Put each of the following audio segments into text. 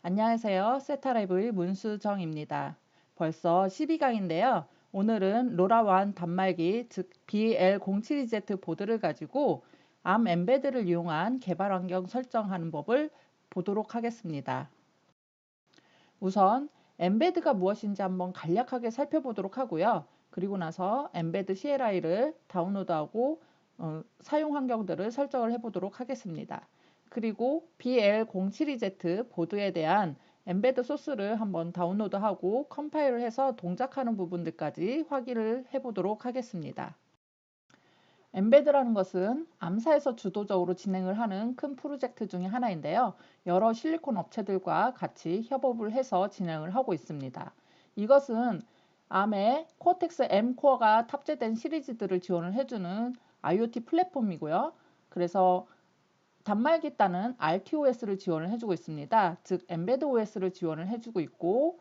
안녕하세요. 세타라이브의 문수정입니다. 벌써 12강인데요. 오늘은 로라완 단말기 즉 BL07Z 보드를 가지고 암 엠베드를 이용한 개발 환경 설정하는 법을 보도록 하겠습니다. 우선 엠베드가 무엇인지 한번 간략하게 살펴보도록 하고요. 그리고 나서 엠베드 CLI를 다운로드하고 사용 환경들을 설정을 해보도록 하겠습니다. 그리고 BL072Z 보드에 대한 엠베드 소스를 한번 다운로드하고 컴파일을 해서 동작하는 부분들까지 확인을 해보도록 하겠습니다. 엠베드라는 것은 암사에서 주도적으로 진행을 하는 큰 프로젝트 중에 하나인데요. 여러 실리콘 업체들과 같이 협업을 해서 진행을 하고 있습니다. 이것은 암의 코텍스 M 코어가 탑재된 시리즈들을 지원을 해주는 IoT 플랫폼이고요. 그래서 단말기 단은 RTOS를 지원을 해주고 있습니다. 즉 엠베드 OS를 지원을 해주고 있고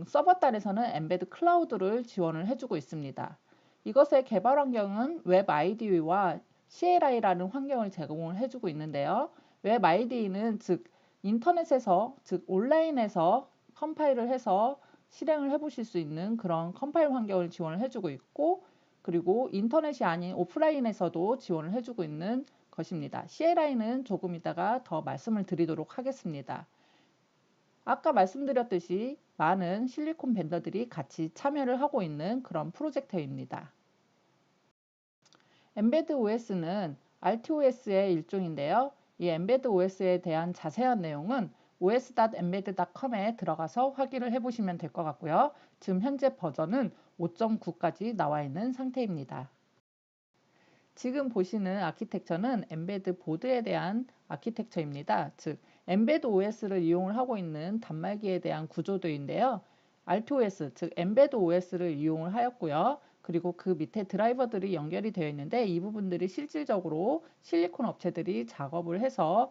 서버 단에서는 엠베드 클라우드를 지원을 해주고 있습니다. 이것의 개발 환경은 웹 IDE와 CLI라는 환경을 제공을 해주고 있는데요. 웹 IDE는 즉 인터넷에서 즉 온라인에서 컴파일을 해서 실행을 해보실 수 있는 그런 컴파일 환경을 지원을 해주고 있고, 그리고 인터넷이 아닌 오프라인에서도 지원을 해주고 있는 것입니다. CLI는 조금 이따가 더 말씀을 드리도록 하겠습니다. 아까 말씀드렸듯이 많은 실리콘 벤더들이 같이 참여를 하고 있는 그런 프로젝트입니다. 엠베드 OS는 RTOS의 일종인데요. 이 엠베드 OS에 대한 자세한 내용은 os.embed.com에 들어가서 확인을 해보시면 될 것 같고요. 지금 현재 버전은 5.9까지 나와 있는 상태입니다. 지금 보시는 아키텍처는 엠베드 보드에 대한 아키텍처입니다. 즉 엠베드 OS를 이용을 하고 있는 단말기에 대한 구조도인데요. RTOS 즉 엠베드 OS를 이용을 하였고요. 그리고 그 밑에 드라이버들이 연결이 되어 있는데 이 부분들이 실질적으로 실리콘 업체들이 작업을 해서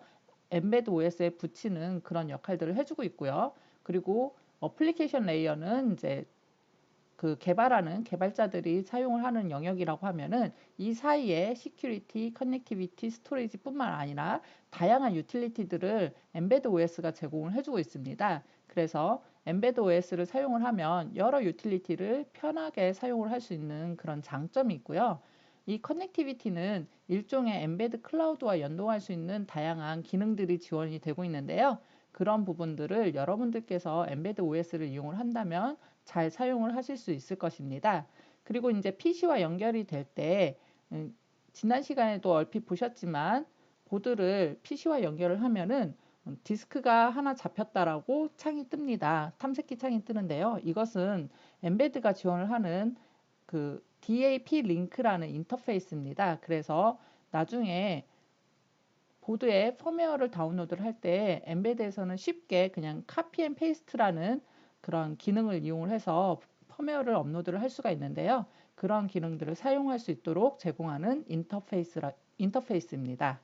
엠베드 OS에 붙이는 그런 역할들을 해주고 있고요. 그리고 어플리케이션 레이어는 이제 그 개발하는 개발자들이 사용을 하는 영역이라고 하면은 이 사이에 시큐리티, 커넥티비티, 스토리지뿐만 아니라 다양한 유틸리티들을 엠베드 OS가 제공을 해주고 있습니다. 그래서 엠베드 OS를 사용을 하면 여러 유틸리티를 편하게 사용을 할 수 있는 그런 장점이 있고요. 이 커넥티비티는 일종의 엠베드 클라우드와 연동할 수 있는 다양한 기능들이 지원이 되고 있는데요. 그런 부분들을 여러분들께서 엠베드 OS를 이용을 한다면 잘 사용을 하실 수 있을 것입니다. 그리고 이제 PC와 연결이 될 때 지난 시간에도 얼핏 보셨지만 보드를 PC와 연결을 하면은 디스크가 하나 잡혔다라고 창이 뜹니다. 탐색기 창이 뜨는데요. 이것은 엠베드가 지원을 하는 그 DAP 링크라는 인터페이스입니다. 그래서 나중에 보드에 펌웨어를 다운로드를 할 때 엠베드에서는 쉽게 그냥 카피 앤 페이스트라는 그런 기능을 이용을 해서 펌웨어를 업로드를 할 수가 있는데요. 그런 기능들을 사용할 수 있도록 제공하는 인터페이스입니다.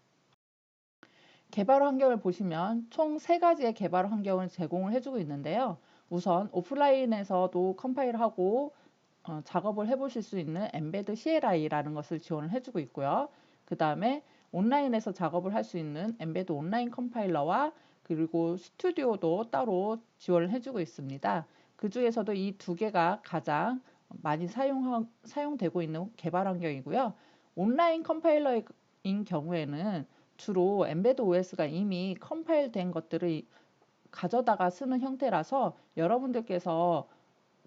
개발 환경을 보시면 총 3가지의 개발 환경을 제공을 해주고 있는데요. 우선 오프라인에서도 컴파일하고 작업을 해보실 수 있는 엠베드 CLI라는 것을 지원을 해주고 있고요. 그 다음에 온라인에서 작업을 할 수 있는 엠베드 온라인 컴파일러와 그리고 스튜디오도 따로 지원을 해주고 있습니다. 그 중에서도 이 2개가 가장 많이 사용되고 있는 개발 환경이고요. 온라인 컴파일러인 경우에는 주로 엠베드 OS가 이미 컴파일 된 것들을 가져다가 쓰는 형태라서 여러분들께서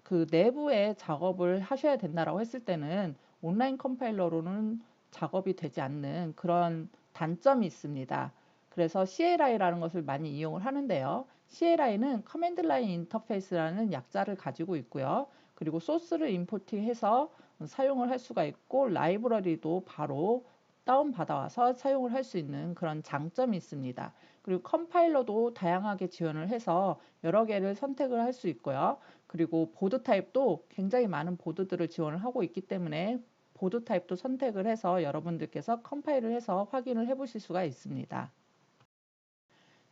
그 내부에 작업을 하셔야 된다라고 했을 때는 온라인 컴파일러로는 작업이 되지 않는 그런 단점이 있습니다. 그래서 CLI라는 것을 많이 이용을 하는데요. CLI는 커맨드 라인 인터페이스라는 약자를 가지고 있고요. 그리고 소스를 임포트해서 사용을 할 수가 있고 라이브러리도 바로 다운받아와서 사용을 할 수 있는 그런 장점이 있습니다. 그리고 컴파일러도 다양하게 지원을 해서 여러 개를 선택을 할 수 있고요. 그리고 보드 타입도 굉장히 많은 보드들을 지원을 하고 있기 때문에 보드 타입도 선택을 해서 여러분들께서 컴파일을 해서 확인을 해 보실 수가 있습니다.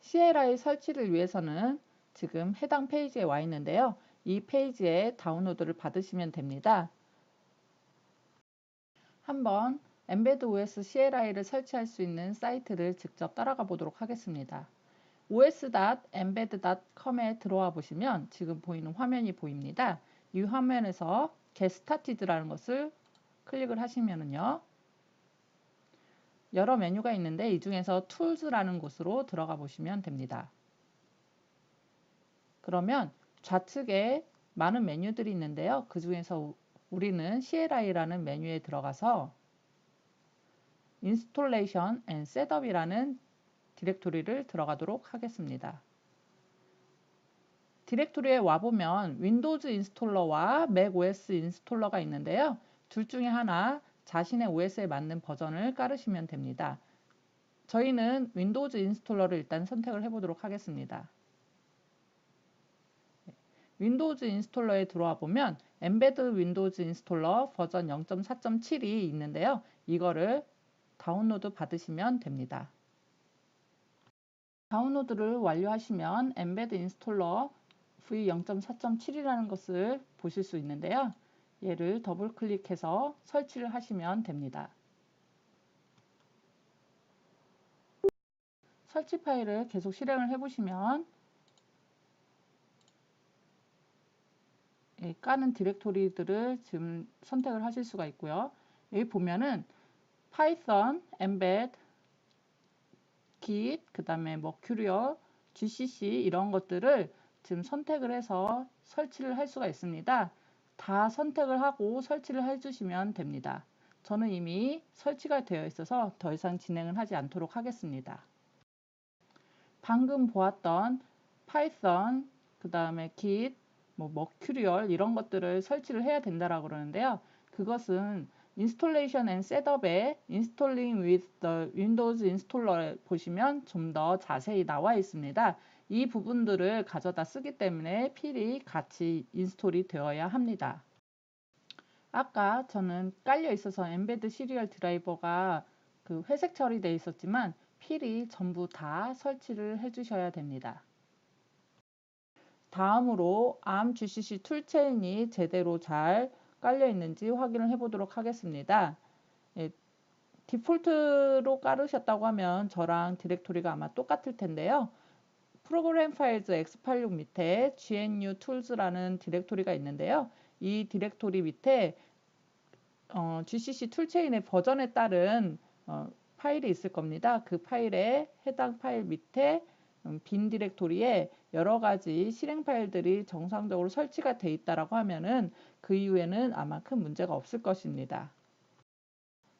CLI 설치를 위해서는 지금 해당 페이지에 와 있는데요. 이 페이지에 다운로드를 받으시면 됩니다. 한번 엠베드 OS CLI를 설치할 수 있는 사이트를 직접 따라가 보도록 하겠습니다. os.embed.com에 들어와 보시면 지금 보이는 화면이 보입니다. 이 화면에서 Get Started라는 것을 클릭을 하시면은요. 여러 메뉴가 있는데 이 중에서 Tools라는 곳으로 들어가 보시면 됩니다. 그러면 좌측에 많은 메뉴들이 있는데요. 그 중에서 우리는 CLI라는 메뉴에 들어가서 Installation and Setup이라는 디렉토리를 들어가도록 하겠습니다. 디렉토리에 와보면 윈도우즈 인스톨러와 맥 OS 인스톨러가 있는데요. 둘 중에 하나 자신의 OS에 맞는 버전을 깔으시면 됩니다. 저희는 윈도우즈 인스톨러를 일단 선택을 해보도록 하겠습니다. 윈도우즈 인스톨러에 들어와 보면 엠베드 윈도우즈 인스톨러 버전 0.4.7이 있는데요. 이거를 다운로드 받으시면 됩니다. 다운로드를 완료하시면 엠베드 인스톨러 v0.4.7이라는 것을 보실 수 있는데요. 얘를 더블 클릭해서 설치를 하시면 됩니다. 설치 파일을 계속 실행을 해보시면 까는 디렉토리들을 지금 선택을 하실 수가 있고요. 여기 보면은 파이썬, embed, git, 그 다음에 mercurial, gcc 이런 것들을 지금 선택을 해서 설치를 할 수가 있습니다. 다 선택을 하고 설치를 해주시면 됩니다. 저는 이미 설치가 되어 있어서 더 이상 진행을 하지 않도록 하겠습니다. 방금 보았던 파이썬, 그 다음에 git, mercurial 이런 것들을 설치를 해야 된다라고 그러는데요. 그것은 Installation and Setup에 Installing with the Windows Installer 보시면 좀 더 자세히 나와 있습니다. 이 부분들을 가져다 쓰기 때문에 필히 같이 인스톨이 되어야 합니다. 아까 저는 깔려 있어서 엠베드 시리얼 드라이버가 그 회색 처리되어 있었지만 필히 전부 다 설치를 해 주셔야 됩니다. 다음으로 ARM GCC 툴체인이 제대로 잘 깔려 있는지 확인을 해 보도록 하겠습니다. 디폴트로 깔으셨다고 하면 저랑 디렉토리가 아마 똑같을 텐데요. 프로그램 파일즈 X86 밑에 GNU Tools라는 디렉토리가 있는데요. 이 디렉토리 밑에 GCC 툴체인의 버전에 따른 파일이 있을 겁니다. 그 파일에 해당 파일 밑에 빈 디렉토리에 여러 가지 실행 파일들이 정상적으로 설치가 돼 있다라고 하면은 그 이후에는 아마 큰 문제가 없을 것입니다.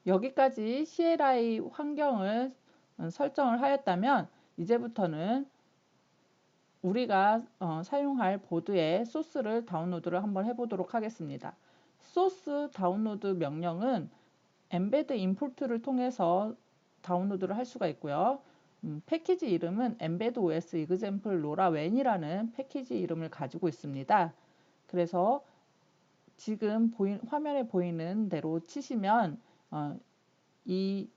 여기까지 CLI 환경을 설정을 하였다면 이제부터는 우리가 사용할 보드의 소스를 다운로드를 한번 해보도록 하겠습니다. 소스 다운로드 명령은 embed import를 통해서 다운로드를 할 수가 있고요. 패키지 이름은 embed os example lorawan이라는 패키지 이름을 가지고 있습니다. 그래서 지금 화면에 보이는 대로 치시면 이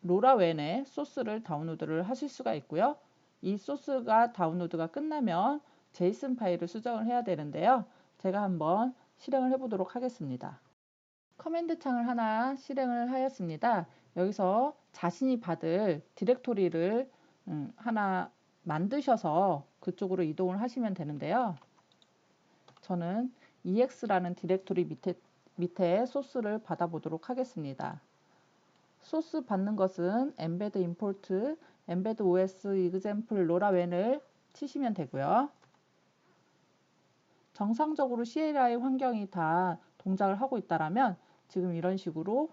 로라웬의 소스를 다운로드를 하실 수가 있고요. 이 소스가 다운로드가 끝나면 제이슨 파일을 수정을 해야 되는데요. 제가 한번 실행을 해보도록 하겠습니다. 커맨드 창을 하나 실행을 하였습니다. 여기서 자신이 받을 디렉토리를 하나 만드셔서 그쪽으로 이동을 하시면 되는데요. 저는 ex라는 디렉토리 밑에 소스를 받아보도록 하겠습니다. 소스 받는 것은 embed import, embed os example lorawan을 치시면 되고요. 정상적으로 CLI 환경이 다 동작을 하고 있다라면 지금 이런 식으로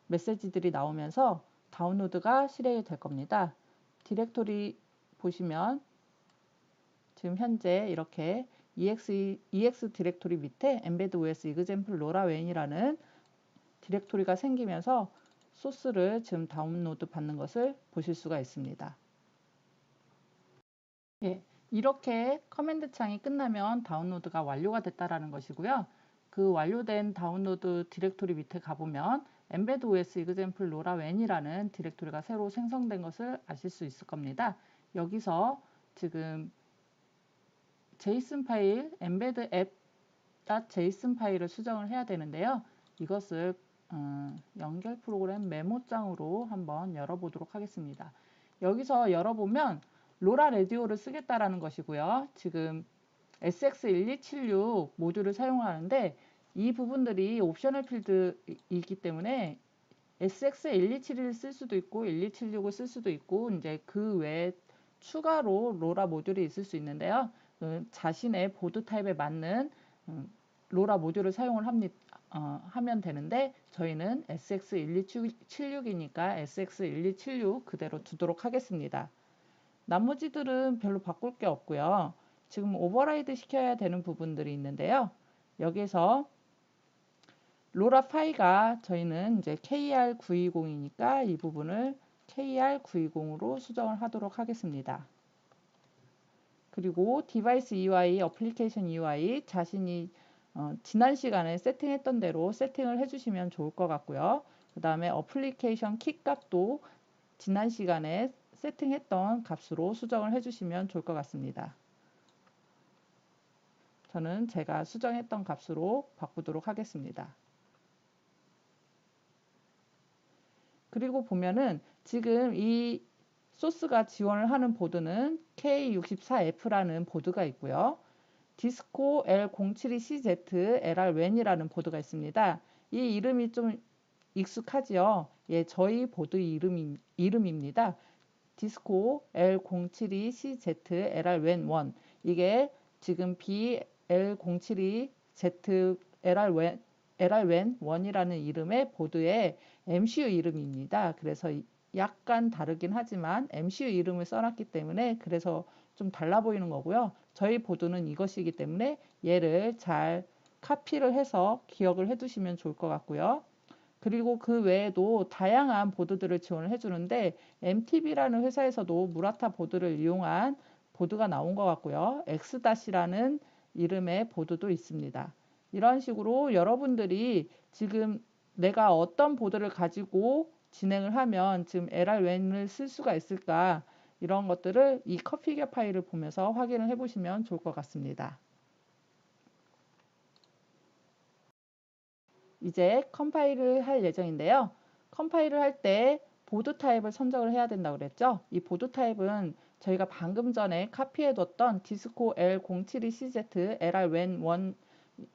메시지들이 나오면서 다운로드가 실행이 될 겁니다. 디렉토리 보시면 지금 현재 이렇게 EX 디렉토리 밑에 embed os example lorawan이라는 디렉토리가 생기면서 소스를 지금 다운로드 받는 것을 보실 수가 있습니다. 이렇게 커맨드 창이 끝나면 다운로드가 완료가 됐다라는 것이고요. 그 완료된 다운로드 디렉토리 밑에 가보면 embed os example lorawan이라는 디렉토리가 새로 생성된 것을 아실 수 있을 겁니다. 여기서 지금 JSON 파일 embed app.json 파일을 수정을 해야 되는데요. 이것을 연결 프로그램 메모장으로 한번 열어보도록 하겠습니다. 여기서 열어보면 로라 라디오를 쓰겠다라는 것이고요. 지금 SX1276 모듈을 사용하는데 이 부분들이 옵셔널 필드이기 때문에 SX1271을 쓸 수도 있고 1276을 쓸 수도 있고 이제 그 외에 추가로 로라 모듈이 있을 수 있는데요. 자신의 보드 타입에 맞는 로라 모듈을 사용을 하면 되는데 저희는 SX1276이니까 SX1276 그대로 두도록 하겠습니다. 나머지들은 별로 바꿀 게 없고요. 지금 오버라이드 시켜야 되는 부분들이 있는데요. 여기서 로라 파이가 저희는 이제 KR920이니까 이 부분을 KR920으로 수정을 하도록 하겠습니다. 그리고 디바이스 UI, 어플리케이션 UI 자신이 지난 시간에 세팅했던 대로 세팅을 해주시면 좋을 것 같고요. 그 다음에 어플리케이션 키 값도 지난 시간에 세팅했던 값으로 수정을 해주시면 좋을 것 같습니다. 저는 제가 수정했던 값으로 바꾸도록 하겠습니다. 그리고 보면은 지금 이 소스가 지원을 하는 보드는 K64F라는 보드가 있고요. 디스코 L072CZ LR-WAN이라는 보드가 있습니다. 이 이름이 좀 익숙하지요? 예, 저희 보드 이름입니다. 디스코 L072CZ LR-WAN 1. 이게 지금 BL072Z LR-WAN 1이라는 이름의 보드의 MCU 이름입니다. 그래서 약간 다르긴 하지만 MCU 이름을 써놨기 때문에 그래서 좀 달라 보이는 거고요. 저희 보드는 이것이기 때문에 얘를 잘 카피를 해서 기억을 해두시면 좋을 것 같고요. 그리고 그 외에도 다양한 보드들을 지원을 해주는데 MTB라는 회사에서도 무라타 보드를 이용한 보드가 나온 것 같고요. X-라는 이름의 보드도 있습니다. 이런 식으로 여러분들이 지금 내가 어떤 보드를 가지고 진행을 하면 지금 LR-WAN을 쓸 수가 있을까 이런 것들을 이 컨피규어 파일을 보면서 확인을 해보시면 좋을 것 같습니다. 이제 컴파일을 할 예정인데요. 컴파일을 할 때 보드 타입을 선정을 해야 된다고 그랬죠. 이 보드 타입은 저희가 방금 전에 카피해뒀던 디스코 L072CZ LR-WAN 1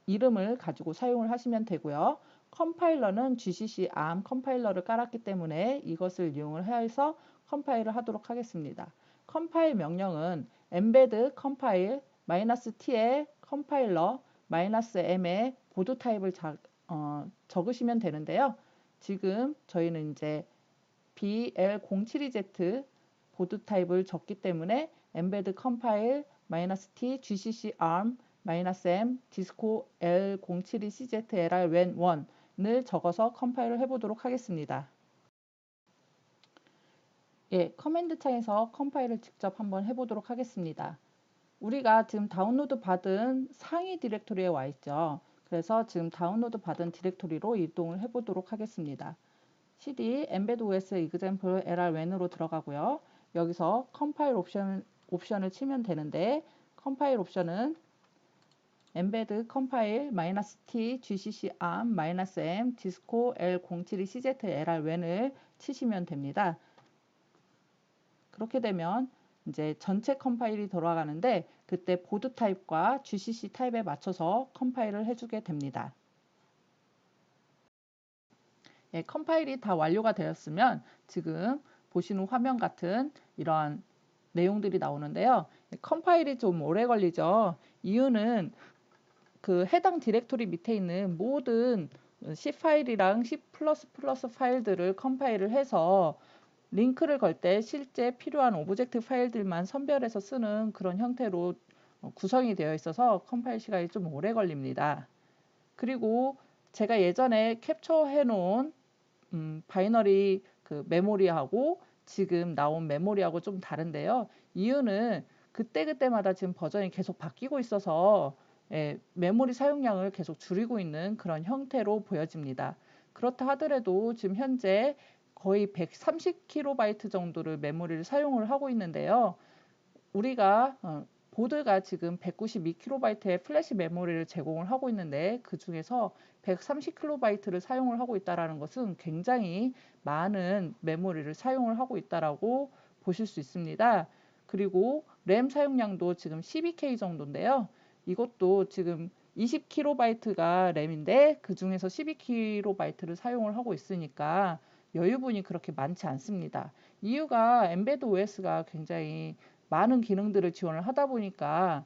이름을 가지고 사용을 하시면 되고요. 컴파일러는 GCC ARM 컴파일러를 깔았기 때문에 이것을 이용을 해서 컴파일을 하도록 하겠습니다. 컴파일 명령은 embed compile -t의 컴파일러 -m의 보드 타입을 적으시면 되는데요. 지금 저희는 이제 BL072Z 보드 타입을 적기 때문에 embed compile -t gcc arm -m disco L072CZ LR-WAN 1을 적어서 컴파일을 해보도록 하겠습니다. 예, 커맨드 창에서 컴파일을 직접 한번 해보도록 하겠습니다. 우리가 지금 다운로드 받은 상위 디렉토리에 와 있죠. 그래서 지금 다운로드 받은 디렉토리로 이동을 해보도록 하겠습니다. cd embed os example LR-WAN으로 들어가고요. 여기서 컴파일 옵션을 치면 되는데 컴파일 옵션은 embed compile -t gcc arm -m disco L072CZ LR-WAN을 치시면 됩니다. 그렇게 되면 이제 전체 컴파일이 돌아가는데 그때 보드 타입과 GCC 타입에 맞춰서 컴파일을 해주게 됩니다. 예, 컴파일이 다 완료가 되었으면 지금 보시는 화면 같은 이런 내용들이 나오는데요. 컴파일이 좀 오래 걸리죠. 이유는 그 해당 디렉토리 밑에 있는 모든 C 파일이랑 C++ 파일들을 컴파일을 해서 링크를 걸 때 실제 필요한 오브젝트 파일들만 선별해서 쓰는 그런 형태로 구성이 되어 있어서 컴파일 시간이 좀 오래 걸립니다. 그리고 제가 예전에 캡처해 놓은 바이너리 그 메모리하고 지금 나온 메모리하고 좀 다른데요. 이유는 그때그때마다 지금 버전이 계속 바뀌고 있어서 메모리 사용량을 계속 줄이고 있는 그런 형태로 보여집니다. 그렇다 하더라도 지금 현재 거의 130KB 정도를 메모리를 사용을 하고 있는데요. 우리가 보드가 지금 192KB의 플래시 메모리를 제공을 하고 있는데 그 중에서 130KB를 사용을 하고 있다는 것은 굉장히 많은 메모리를 사용을 하고 있다라고 보실 수 있습니다. 그리고 램 사용량도 지금 12K 정도인데요. 이것도 지금 20KB가 램인데 그 중에서 12KB를 사용을 하고 있으니까 여유분이 그렇게 많지 않습니다. 이유가 엠베드 OS가 굉장히 많은 기능들을 지원을 하다 보니까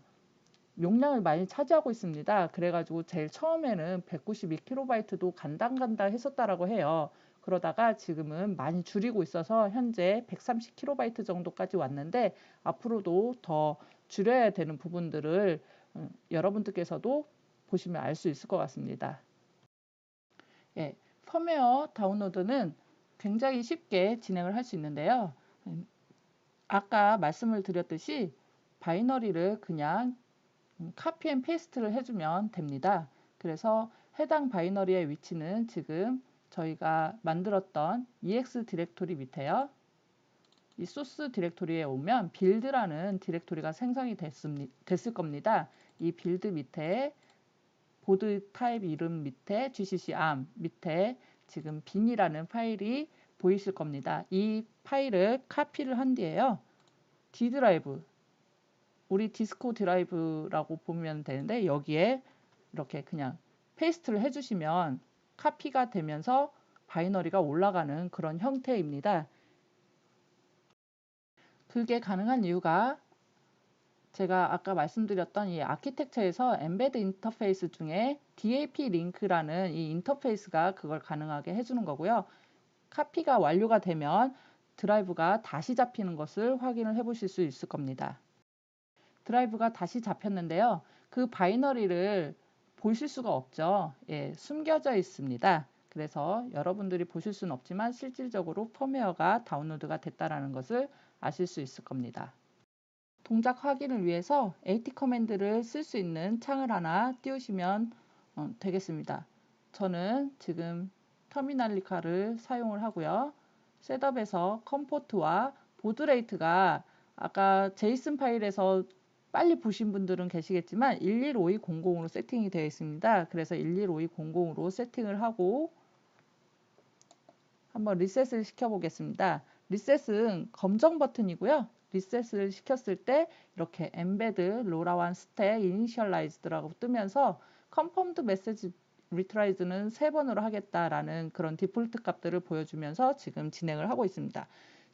용량을 많이 차지하고 있습니다. 그래가지고 제일 처음에는 192KB도 간당간당 했었다라고 해요. 그러다가 지금은 많이 줄이고 있어서 현재 130KB 정도까지 왔는데 앞으로도 더 줄여야 되는 부분들을 여러분들께서도 보시면 알 수 있을 것 같습니다. 예, 펌웨어 다운로드는 굉장히 쉽게 진행을 할 수 있는데요. 아까 말씀을 드렸듯이 바이너리를 그냥 카피 앤 페이스트를 해주면 됩니다. 그래서 해당 바이너리의 위치는 지금 저희가 만들었던 EX 디렉토리 밑에요. 이 소스 디렉토리에 오면 빌드라는 디렉토리가 생성이 됐을 겁니다. 이 빌드 밑에 보드 타입 이름 밑에 gcc arm 밑에 지금 bin이라는 파일이 보이실 겁니다. 이 파일을 카피를 한 뒤에요. D 드라이브, 우리 디스코 드라이브라고 보면 되는데 여기에 이렇게 그냥 페이스트를 해주시면 카피가 되면서 바이너리가 올라가는 그런 형태입니다. 그게 가능한 이유가 제가 아까 말씀드렸던 이 아키텍처에서 엠베드 인터페이스 중에 DAP 링크라는 이 인터페이스가 그걸 가능하게 해주는 거고요. 카피가 완료가 되면 드라이브가 다시 잡히는 것을 확인을 해 보실 수 있을 겁니다. 드라이브가 다시 잡혔는데요. 그 바이너리를 보실 수가 없죠. 예, 숨겨져 있습니다. 그래서 여러분들이 보실 수는 없지만 실질적으로 펌웨어가 다운로드가 됐다는 것을 아실 수 있을 겁니다. 동작 확인을 위해서 AT 커맨드를 쓸 수 있는 창을 하나 띄우시면 되겠습니다. 저는 지금 터미널리카를 사용을 하고요. 셋업에서 컴포트와 보드레이트가 아까 제이슨 파일에서 빨리 보신 분들은 계시겠지만 115200으로 세팅이 되어 있습니다. 그래서 115200으로 세팅을 하고 한번 리셋을 시켜 보겠습니다. 리셋은 검정 버튼이고요. 리셋을 시켰을 때 이렇게 embed LoRaWAN stack initialized라고 뜨면서 confirmed message retrieve는 3번으로 하겠다라는 그런 디폴트 값들을 보여주면서 지금 진행을 하고 있습니다.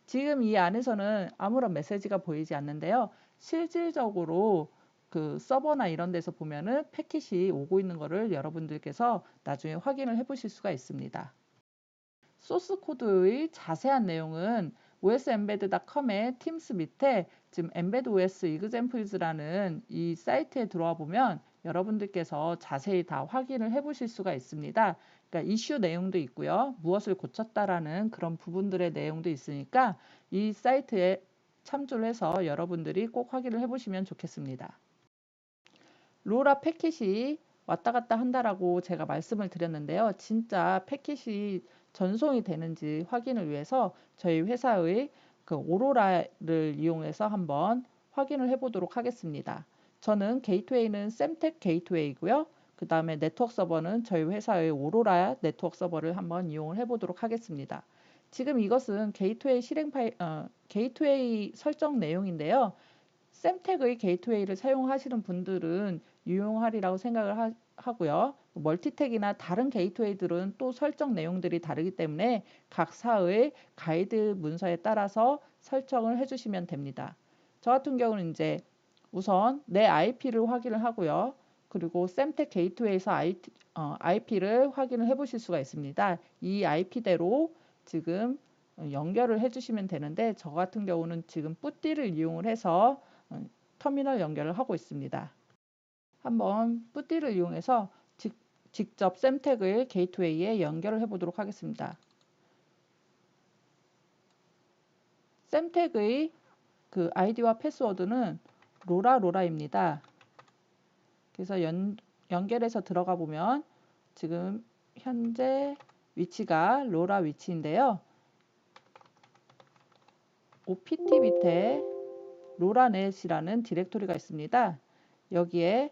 지금 이 안에서는 아무런 메시지가 보이지 않는데요. 실질적으로 그 서버나 이런 데서 보면은 패킷이 오고 있는 거를 여러분들께서 나중에 확인을 해 보실 수가 있습니다. 소스 코드의 자세한 내용은 osembed.com의 팀스 밑에 지금 embed os examples라는 이 사이트에 들어와 보면 여러분들께서 자세히 다 확인을 해 보실 수가 있습니다. 그러니까 이슈 내용도 있고요. 무엇을 고쳤다라는 그런 부분들의 내용도 있으니까 이 사이트에 참조를 해서 여러분들이 꼭 확인을 해 보시면 좋겠습니다. 로라 패킷이 왔다 갔다 한다라고 제가 말씀을 드렸는데요. 진짜 패킷이 전송이 되는지 확인을 위해서 저희 회사의 그 오로라를 이용해서 한번 확인을 해보도록 하겠습니다. 저는 게이트웨이는 샘텍 게이트웨이고요. 그 다음에 네트워크 서버는 저희 회사의 오로라 네트워크 서버를 한번 이용을 해보도록 하겠습니다. 지금 이것은 게이트웨이 실행 파일, 게이트웨이 설정 내용인데요. 샘텍의 게이트웨이를 사용하시는 분들은 유용하리라고 생각을 하고요. 멀티텍이나 다른 게이트웨이들은 또 설정 내용들이 다르기 때문에 각 사의 가이드 문서에 따라서 설정을 해주시면 됩니다. 저 같은 경우는 이제 우선 내 IP를 확인을 하고요. 그리고 샘텍 게이트웨이에서 IP를 확인을 해 보실 수가 있습니다. 이 IP대로 지금 연결을 해주시면 되는데 저 같은 경우는 지금 뿌띠를 이용을 해서 터미널 연결을 하고 있습니다. 한번 뿌띠를 이용해서 직접 샘텍의 게이트웨이에 연결을 해보도록 하겠습니다. 샘텍의 그 아이디와 패스워드는 로라입니다. 그래서 연결해서 들어가 보면 지금 현재 위치가 로라 위치인데요. OPT 밑에 로라넷이라는 디렉토리가 있습니다. 여기에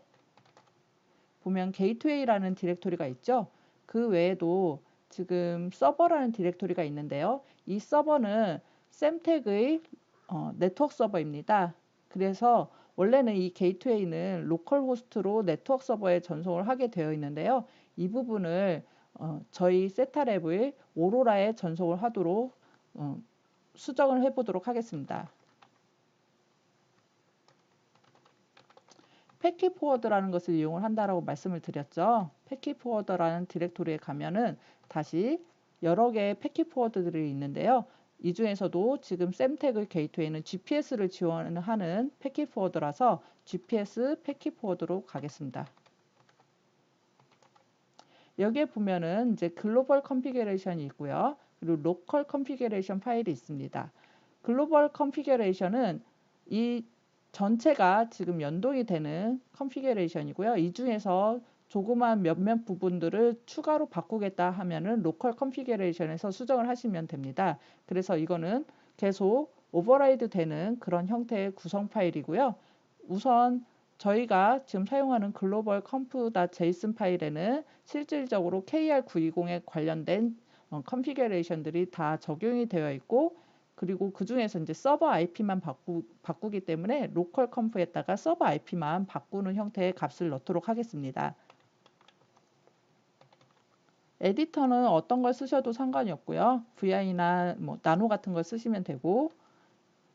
보면 게이트웨이라는 디렉토리가 있죠. 그 외에도 지금 서버라는 디렉토리가 있는데요. 이 서버는 샘텍의 네트워크 서버입니다. 그래서 원래는 이 게이트웨이는 로컬 호스트로 네트워크 서버에 전송을 하게 되어 있는데요. 이 부분을 저희 세타랩의 오로라에 전송을 하도록 수정을 해보도록 하겠습니다. 패킷 포워드라는 것을 이용을 한다라고 말씀을 드렸죠. 패킷 포워더라는 디렉토리에 가면은 다시 여러 개의 패킷 포워드들이 있는데요. 이 중에서도 지금 샘태그 게이트웨이는 GPS를 지원하는 패킷 포워드라서 GPS 패킷 포워드로 가겠습니다. 여기에 보면은 이제 글로벌 컨피그레이션이 있고요. 그리고 로컬 컨피그레이션 파일이 있습니다. 글로벌 컨피그레이션은 이 전체가 지금 연동이 되는 컨피그레이션이고요. 이 중에서 조그만 몇몇 부분들을 추가로 바꾸겠다 하면은 로컬 컨피그레이션에서 수정을 하시면 됩니다. 그래서 이거는 계속 오버라이드 되는 그런 형태의 구성 파일이고요. 우선 저희가 지금 사용하는 글로벌 conf.json 파일에는 실질적으로 KR920에 관련된 컨피그레이션들이 다 적용이 되어 있고, 그리고 그 중에서 이제 서버 IP만 바꾸기 때문에 로컬 컴프에다가 서버 IP만 바꾸는 형태의 값을 넣도록 하겠습니다. 에디터는 어떤 걸 쓰셔도 상관이 없고요. VI나 뭐 나노 같은 걸 쓰시면 되고,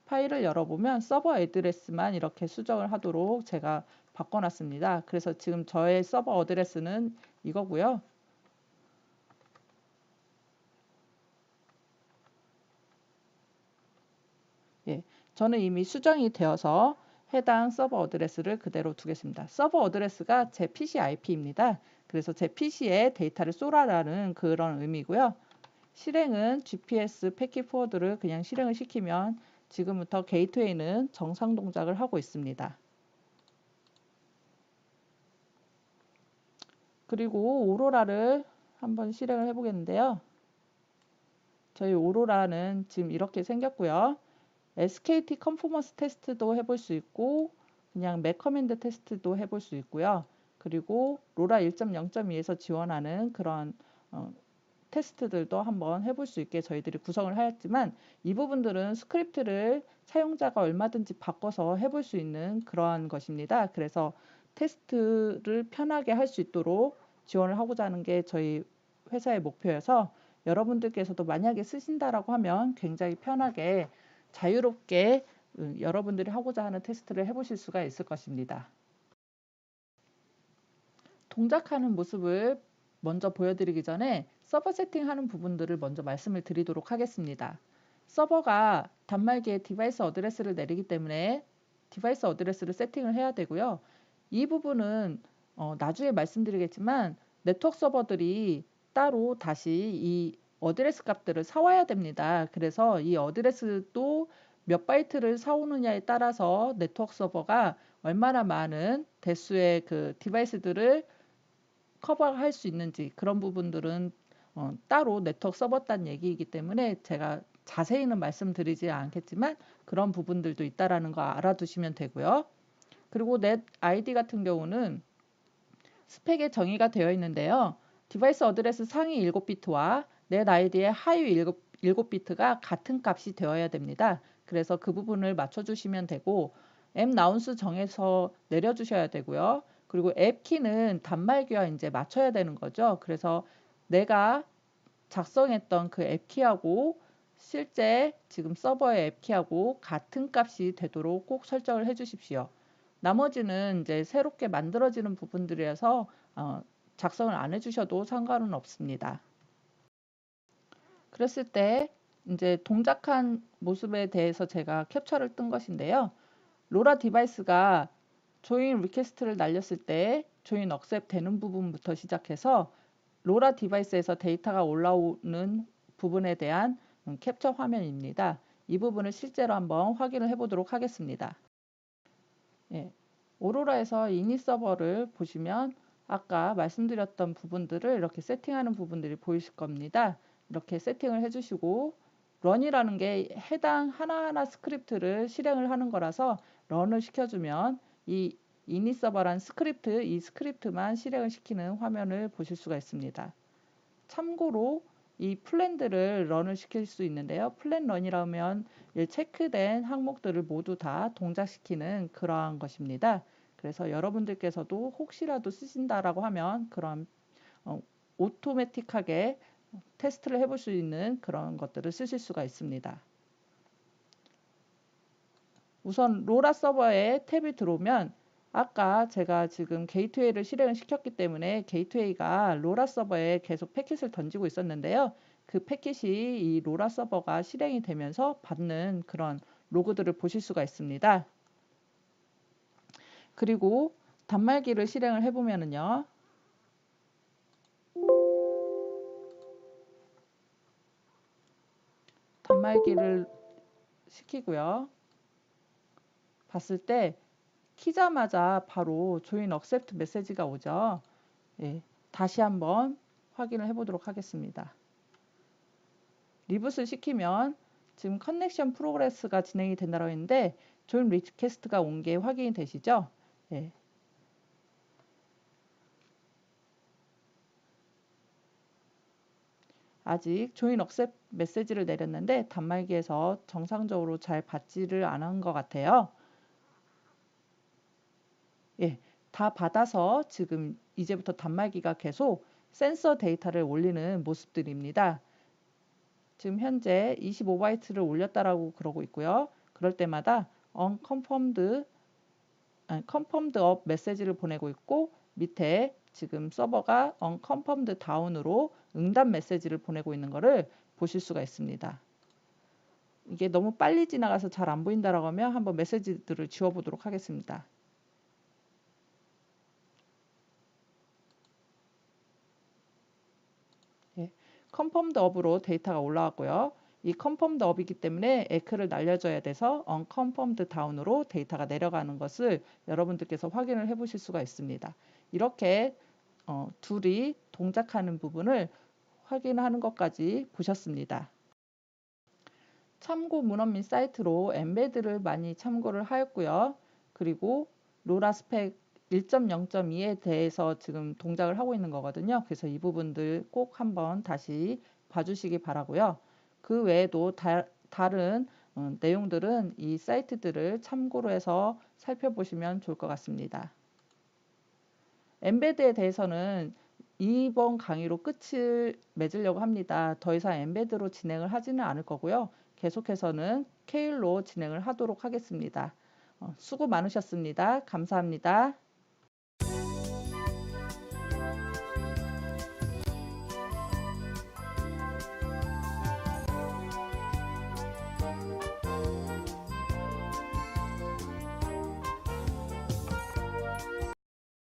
파일을 열어보면 서버 어드레스만 이렇게 수정을 하도록 제가 바꿔놨습니다. 그래서 지금 저의 서버 어드레스는 이거고요. 예, 저는 이미 수정이 되어서 해당 서버 어드레스를 그대로 두겠습니다. 서버 어드레스가 제 PC IP입니다. 그래서 제 PC에 데이터를 쏘라라는 그런 의미고요. 실행은 GPS 패킷 포워드를 그냥 실행을 시키면 지금부터 게이트웨이는 정상 동작을 하고 있습니다. 그리고 오로라를 한번 실행을 해보겠는데요. 저희 오로라는 지금 이렇게 생겼고요. SKT 컨포먼스 테스트도 해볼 수 있고 그냥 맥 커맨드 테스트도 해볼 수 있고요. 그리고 로라 1.0.2에서 지원하는 그런 테스트들도 한번 해볼 수 있게 저희들이 구성을 하였지만, 이 부분들은 스크립트를 사용자가 얼마든지 바꿔서 해볼 수 있는 그러한 것입니다. 그래서 테스트를 편하게 할 수 있도록 지원을 하고자 하는 게 저희 회사의 목표여서, 여러분들께서도 만약에 쓰신다라고 하면 굉장히 편하게 자유롭게 여러분들이 하고자 하는 테스트를 해보실 수가 있을 것입니다. 동작하는 모습을 먼저 보여드리기 전에 서버 세팅하는 부분들을 먼저 말씀을 드리도록 하겠습니다. 서버가 단말기에 디바이스 어드레스를 내리기 때문에 디바이스 어드레스를 세팅을 해야 되고요. 이 부분은 나중에 말씀드리겠지만 네트워크 서버들이 따로 다시 이 어드레스 값들을 사와야 됩니다. 그래서 이 어드레스도 몇 바이트를 사오느냐에 따라서 네트워크 서버가 얼마나 많은 대수의 그 디바이스들을 커버할 수 있는지, 그런 부분들은 따로 네트워크 서버단 얘기이기 때문에 제가 자세히는 말씀드리지 않겠지만 그런 부분들도 있다라는 거 알아두시면 되고요. 그리고 넷 아이디 같은 경우는 스펙에 정의가 되어 있는데요. 디바이스 어드레스 상위 7비트와 넷 아이디의 하위 7비트가 같은 값이 되어야 됩니다. 그래서 그 부분을 맞춰주시면 되고, 앱 나운스 정해서 내려주셔야 되고요. 그리고 앱 키는 단말기와 이제 맞춰야 되는 거죠. 그래서 내가 작성했던 그 앱 키하고 실제 지금 서버의 앱 키하고 같은 값이 되도록 꼭 설정을 해 주십시오. 나머지는 이제 새롭게 만들어지는 부분들이라서 작성을 안 해주셔도 상관은 없습니다. 그랬을 때 이제 동작한 모습에 대해서 제가 캡처를 뜬 것인데요. 로라 디바이스가 조인 리퀘스트를 날렸을 때 조인 억셉 되는 부분부터 시작해서 로라 디바이스에서 데이터가 올라오는 부분에 대한 캡처 화면입니다. 이 부분을 실제로 한번 확인을 해보도록 하겠습니다. 예, 오로라에서 이니 서버를 보시면 아까 말씀드렸던 부분들을 이렇게 세팅하는 부분들이 보이실 겁니다. 이렇게 세팅을 해주시고, 런이라는 게 해당 하나하나 스크립트를 실행을 하는 거라서 런을 시켜주면 이 이니 서버란 스크립트, 이 스크립트만 실행을 시키는 화면을 보실 수가 있습니다. 참고로 이 플랜들을 런을 시킬 수 있는데요. 플랜 런이라면 체크된 항목들을 모두 다 동작시키는 그러한 것입니다. 그래서 여러분들께서도 혹시라도 쓰신다라고 하면 그런 오토매틱하게 테스트를 해볼 수 있는 그런 것들을 쓰실 수가 있습니다. 우선 로라 서버에 탭이 들어오면 아까 제가 지금 게이트웨이를 실행을 시켰기 때문에 게이트웨이가 로라 서버에 계속 패킷을 던지고 있었는데요. 그 패킷이 이 로라 서버가 실행이 되면서 받는 그런 로그들을 보실 수가 있습니다. 그리고 단말기를 실행을 해보면은요. 단말기를 시키고요. 봤을 때 키자마자 바로 join accept 메시지가 오죠. 예, 다시 한번 확인을 해보도록 하겠습니다. 리붓을 시키면 지금 커넥션 프로그레스가 진행이 된다고 했는데 join 리퀘스트가 온 게 확인이 되시죠? 예. 아직 join accept 메시지를 내렸는데 단말기에서 정상적으로 잘 받지를 않은 것 같아요. 예, 다 받아서 지금 이제부터 단말기가 계속 센서 데이터를 올리는 모습들입니다. 지금 현재 25바이트를 올렸다라고 그러고 있고요. 그럴 때마다 confirmed up 메시지를 보내고 있고 밑에 지금 서버가 unconfirmed down으로 응답 메시지를 보내고 있는 것을 보실 수가 있습니다. 이게 너무 빨리 지나가서 잘 안 보인다라고 하면 한번 메시지들을 지워보도록 하겠습니다. 예, confirmed up으로 데이터가 올라왔고요. 이 confirmed up이기 때문에 에크를 날려줘야 돼서 unconfirmed down으로 데이터가 내려가는 것을 여러분들께서 확인을 해보실 수가 있습니다. 이렇게 둘이 동작하는 부분을 확인하는 것까지 보셨습니다. 참고 문헌 및 사이트로 엠베드를 많이 참고를 하였고요. 그리고 로라 스펙 1.0.2에 대해서 지금 동작을 하고 있는 거거든요. 그래서 이 부분들 꼭 한번 다시 봐주시기 바라고요. 그 외에도 다른 내용들은 이 사이트들을 참고로 해서 살펴보시면 좋을 것 같습니다. 엠베드에 대해서는 이번 강의로 끝을 맺으려고 합니다. 더 이상 엠베드로 진행을 하지는 않을 거고요. 계속해서는 케일로 진행을 하도록 하겠습니다. 수고 많으셨습니다. 감사합니다.